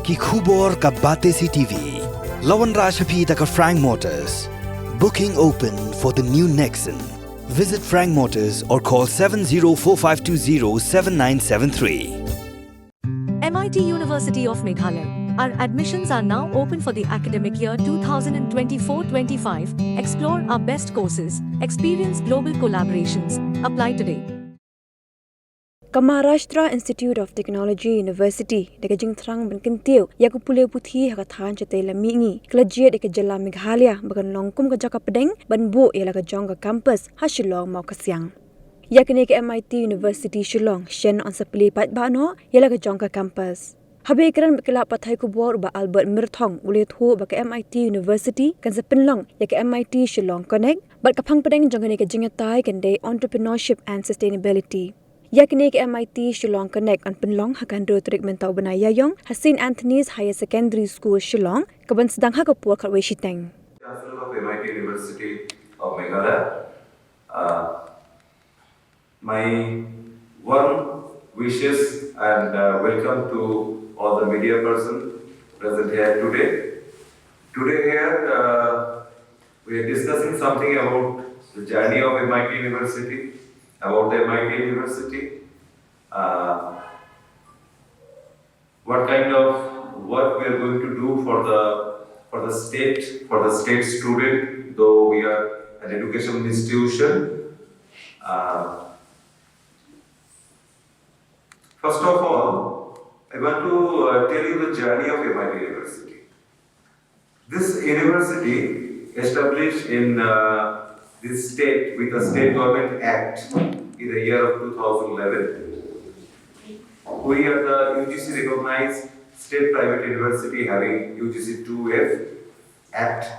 ki khubor ka bate si TV. Lawan Rashaphi taka Frank Motors. Booking open for the new Nexon. Visit Frank Motors or call 7045207973. MIT University of Meghalaya. Our admissions are now open for the academic year 2024-25. Explore our best courses, experience global collaborations. Apply today. Maharashtra Institute of Technology University deka jingthrang bankintiu yaku pule puthi hakathan chate lamingi klajie deka jala Meghalaya bagan longkum ka jaka pedeng banbu yalaga jonga campus ha Shillong mau kasyang yakne ke MIT University Shillong shen on sapli pat bano yalaga jonga campus habe kran bekla pathai ku bor ba Albert Mirthong ule thu ba ke MIT University kan sa Pynlong yak MIT Shillong connect bat kaphang pedeng jongane ke jingatai kan day entrepreneurship and sustainability yakne ke MIT Shillong Connect on Pynlong hakandro Tarik mentau bana Ïaïong St. Anthony's Higher Secondary School Shillong kaban sedang hakapur khatwe shiteng Chancellor of MIT University of Meghalaya. My warm wishes and welcome to all the media persons present here today. Today here we are discussing something about the journey of MIT University. About the MIT University, what kind of work we are going to do for the state student, though we are an educational institution. First of all, I want to tell you the journey of MIT University. This university established in this state with the State Government Act in the year of 2011. We are the UGC recognized state private university having UGC 2F Act,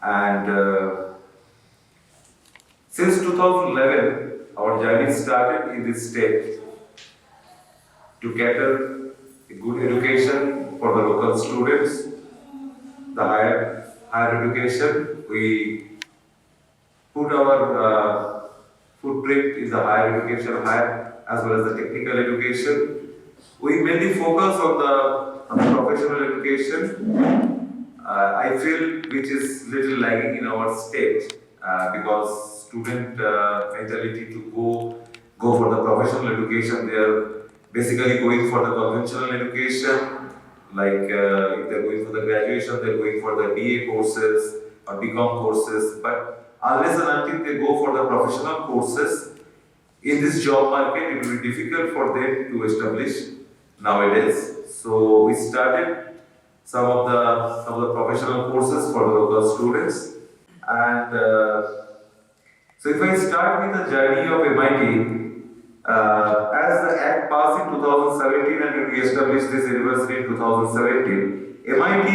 and since 2011 our journey started in this state to cater a good education for the local students, the higher education. We put our footprint in the higher education, as well as the technical education. We mainly focus on the professional education. I feel which is little lagging in our state because student mentality to go for the professional education, they are basically going for the conventional education. Like if they're going for the graduation, they're going for the BA courses or BCom courses, but unless and until they go for the professional courses, in this job market, it will be difficult for them to establish nowadays. So we started some of the professional courses for the local students. And so if I start with the journey of MIT, as the Act passed in 2017 and we established this university in 2017, MIT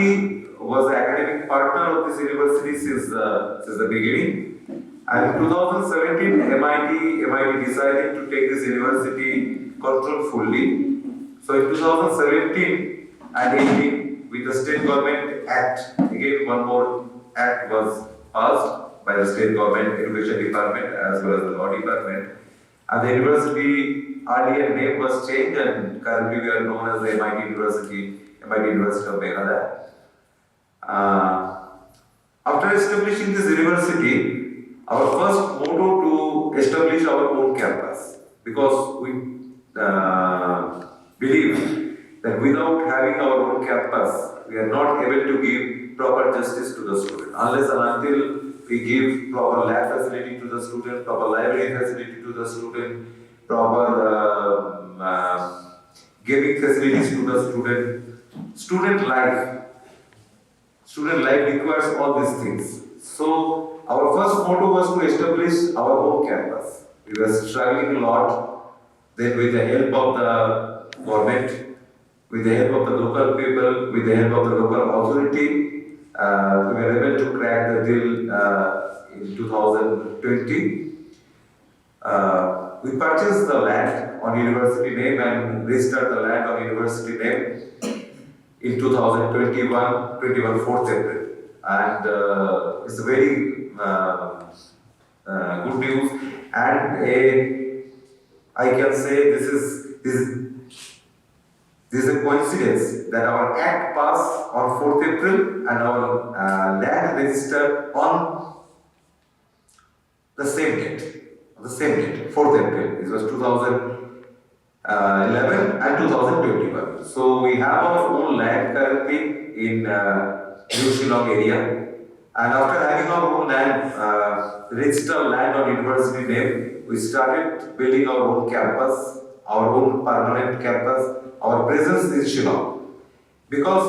was the academic partner of this university since the beginning. And in 2017, MIT decided to take this university control fully. So in 2017 and 18, with the State Government Act, again one more act was passed by the State Government Education Department as well as the Law Department. And the university earlier name was changed, and currently we are known as the MIT University of Meghalaya. After establishing this university, our first motto to establish our own campus, because we believe that without having our own campus, we are not able to give proper justice to the student. Unless and until we give proper lab facility to the student, proper library facility to the student, proper gaming facilities to the student. Student life requires all these things. So our first motto was to establish our own campus. We were struggling a lot. Then with the help of the government, with the help of the local people, with the help of the local authority, we were able to crack the deal in 2020. We purchased the land on university name and registered the land on university name in 2021, 4th April. And it's a very good news, and I can say this is This is a coincidence that our Act passed on 4th April and our land registered on the same date. 4th April. This was 2011 and 2021. So we have our own land currently in New Shillong area. And after having our own land, registered land on university name, we started building our own campus, our own permanent campus, our presence in Shillong. Because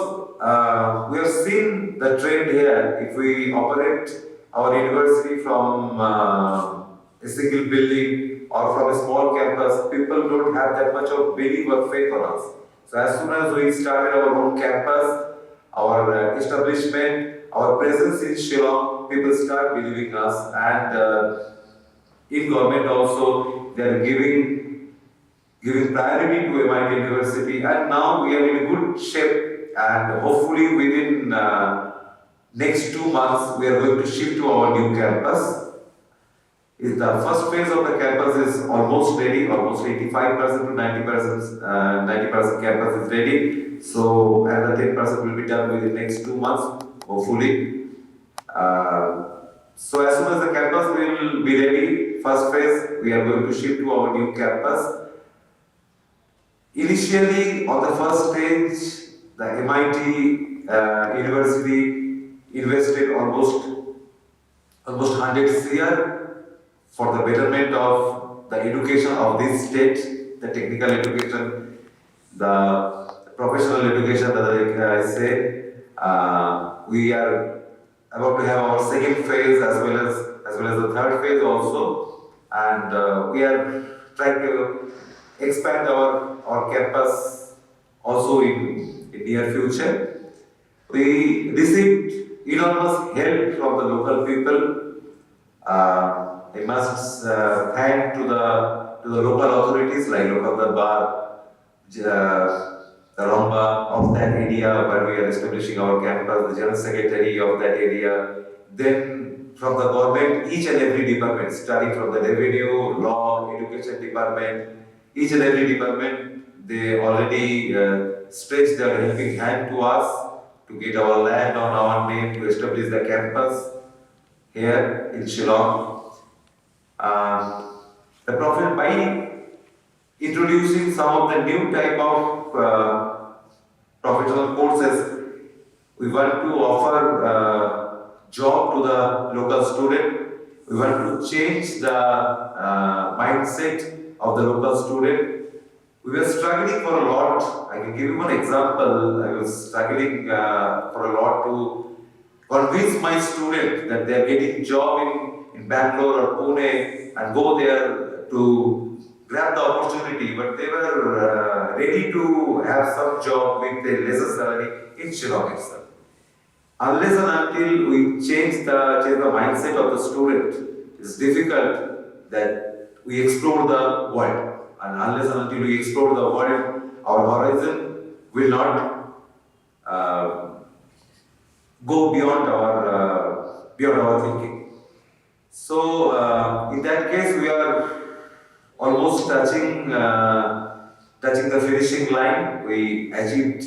we have seen the trend here, if we operate our university from a single building or from a small campus, people don't have that much of belief or faith on us. So as soon as we started our own campus, our establishment, our presence in Shillong, people start believing us, and in government also they are giving priority to MIT University, and now we are in a good shape, and hopefully within next 2 months we are going to shift to our new campus. The first phase of the campus is almost ready, almost 85% to 90%, 90% campus is ready. So another 10% will be done within next 2 months, hopefully. So as soon as the campus will be ready, first phase, we are going to shift to our new campus. Initially, on the first stage, the MIT University invested almost 100 CR for the betterment of the education of this state, the technical education, the professional education that I say. We are about to have our second phase as well as the third phase also, and we are trying to expand our campus also in near future. We received enormous help from the local people. I must thank to the local authorities like local Darbar, the Romba of that area where we are establishing our campus, the General Secretary of that area. Then from the government, each and every department, starting from the revenue, law, education department, each and every department, they already stretched their helping hand to us to get our land on our name to establish the campus here in Shillong. The Prophet, by introducing some of the new type of professional courses, we want to offer job to the local student. We want to change the mindset of the local student. We were struggling for a lot. I can give you one example. I was struggling for a lot to convince my student that they are getting job in Bangalore or Pune and go there to grab the opportunity, but they were ready to have some job with a lesser salary in Shillong itself. Unless and until we change the mindset of the student, it's difficult that we explore the world. And unless and until we explore the world, our horizon will not go beyond our thinking. So in that case, we are almost touching the finishing line. We achieved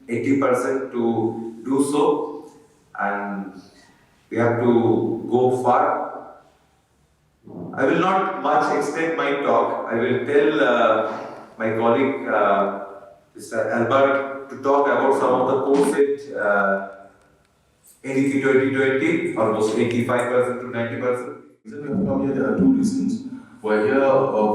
80% to do so, and we have to go far. I will not much extend my talk. I will tell my colleague Mr. Albert to talk about some of the courses NEP 2020, almost 85% to 90%. We have come here, there are two reasons. We're here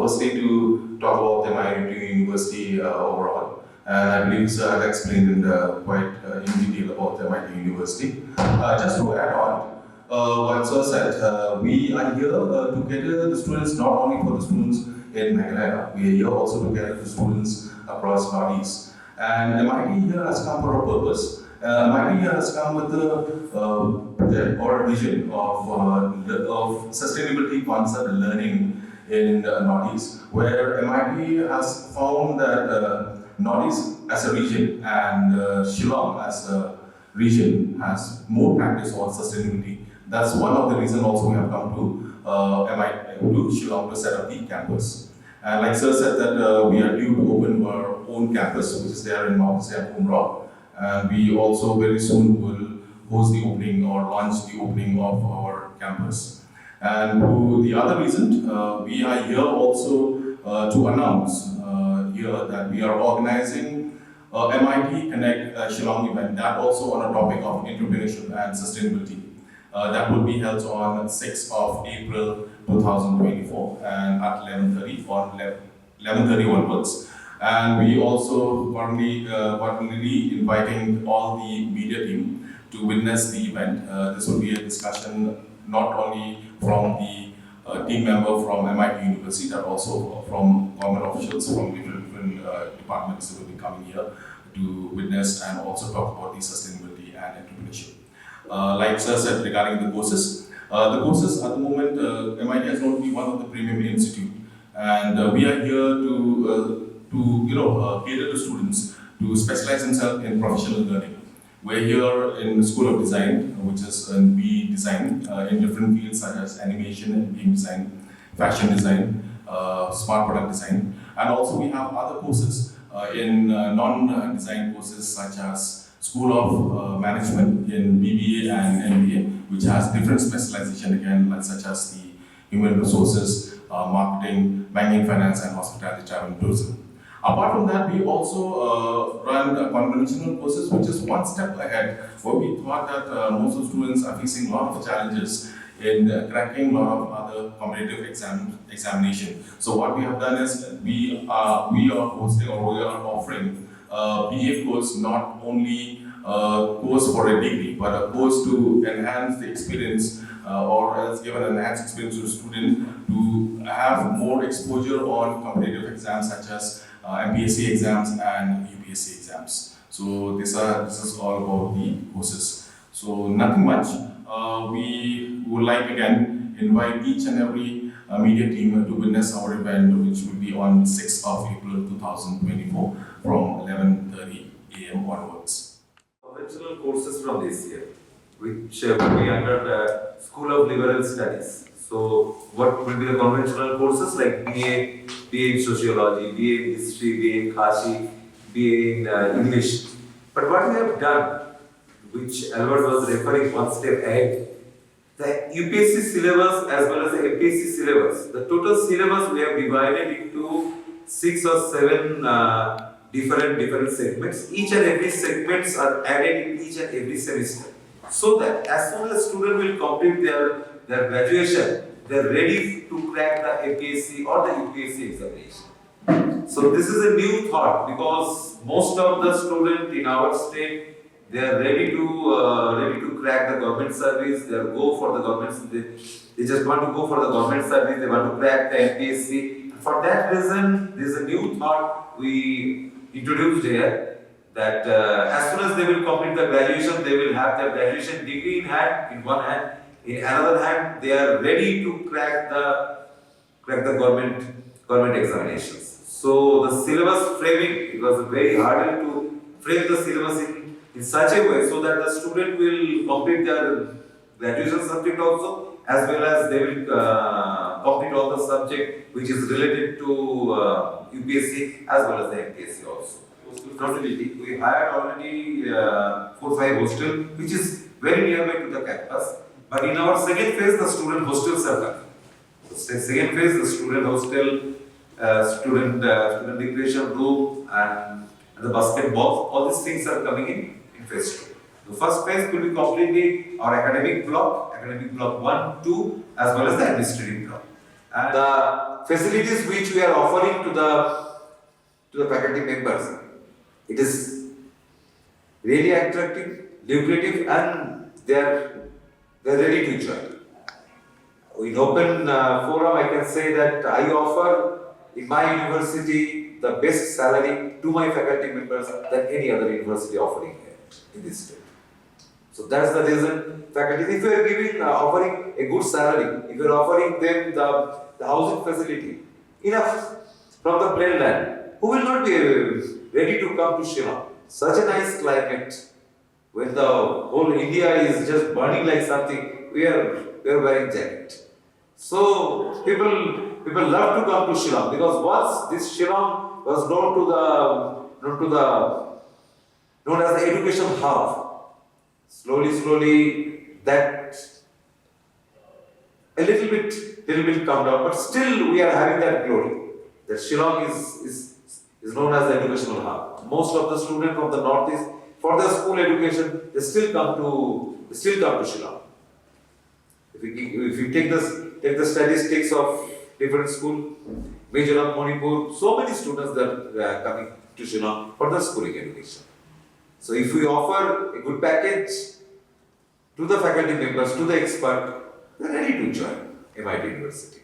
firstly to talk about the MIT University overall. And I believe Sir had explained quite in detail about the MIT University. Just to add on, what Sir said, we are here to gather the students not only for the students in Meghalaya, we are here also to gather the students across Northeast. And MIT here has come for a purpose. MIT here has come with a project or a vision of sustainability concept learning in Northeast, where MIT has found that Northeast as a region and Shillong as a region has more practice on sustainability. That's one of the reasons also we have come to MIT to Shillong to set up the campus. And like Sir said that we are due to open our own campus, which is there in Mount Kumra. And we also very soon will host the opening or launch the opening of our campus. And to the other reason, we are here also to announce here that we are organizing MIT Connect Shillong event, that also on a topic of entrepreneurship and sustainability. That will be held on 6th of April 2024 and at 11:30 on 11:30 onwards. And we also currently inviting all the media team to witness the event. This will be a discussion not only from the team member from MIT University, but also from government officials from different departments who will be coming here to witness and also talk about the sustainability and entrepreneurship. Like Sir said regarding the courses at the moment, MIT is not only one of the premium institute, and we are here to cater to students to specialize themselves in professional learning. We're here in the School of Design, which is we design in different fields such as animation and game design, fashion design, smart product design, and also we have other courses in non-design courses such as School of Management in BBA and MBA, which has different specialization again, like such as the human resources, marketing, banking, finance, and hospitality, travel, and tourism. Apart from that, we also run conventional courses, which is one step ahead, where we thought that most of the students are facing a lot of challenges in cracking a lot of other competitive examination. So what we have done is we are hosting or we are offering BA course, not only a course for a degree, but a course to enhance the experience or else give an enhanced experience to the student to have more exposure on competitive exams such as MPSC exams and UPSC exams. So this is all about the courses. So nothing much. We would like again invite each and every media team to witness our event, which will be on 6th of April 2024 from 11:30 a.m. onwards. Conventional courses from this year, which will be under the School of Liberal Studies. So, what will be the conventional courses like BA in Sociology, BA in History, BA in Khashi, BA in English. But what we have done, which Albert was referring one step ahead, the UPSC syllabus as well as the MPSC syllabus, the total syllabus we have divided into 6 or 7 different segments. Each and every segments are added in each and every semester. So that as soon as student will complete their graduation, they are ready to crack the APSC or the UPSC examination. So this is a new thought because most of the students in our state, they are ready to crack the government service. They go for the government. They just want to go for the government service. They want to crack the APSC. For that reason, this is a new thought we introduced here. That as soon as they will complete the graduation, they will have their graduation degree in hand, in one hand. In another hand, they are ready to crack the government examinations. So the syllabus framing, it was very hard to frame the syllabus in such a way so that the student will complete their graduation subject also, as well as they will complete all the subject which is related to UPSC as well as the MPSC also. We hired already 4-5 hostels, which is very nearby to the campus. But in our second phase, the student hostels are coming. So second phase, the student hostel, student recreation room, and the basketball. All these things are coming in phase 2. The first phase will be completely our academic block 1, 2, as well as the administrative block. And the facilities which we are offering to the faculty members, it is really attractive, lucrative, and they are ready to join. In open forum, I can say that I offer in my university the best salary to my faculty members than any other university offering here in this state. So that's the reason faculty, if you are giving, offering a good salary, if you are offering them the housing facility, enough from the plain land, who will not be ready to come to Shillong? Such a nice climate, when the whole India is just burning like something, we are wearing jacket. So people love to come to Shillong because once this Shillong was known to to the known as the education hub. Slowly, that a little bit come down, but still we are having that glory. That Shillong is known as the educational hub. Most of the students from the northeast, for their school education, they still come to Shillong. If you take the statistics of different school, Mizoram, Manipur, so many students that are coming to Shillong for the schooling education. So if we offer a good package to the faculty members, to the expert, they are ready to join MIT University.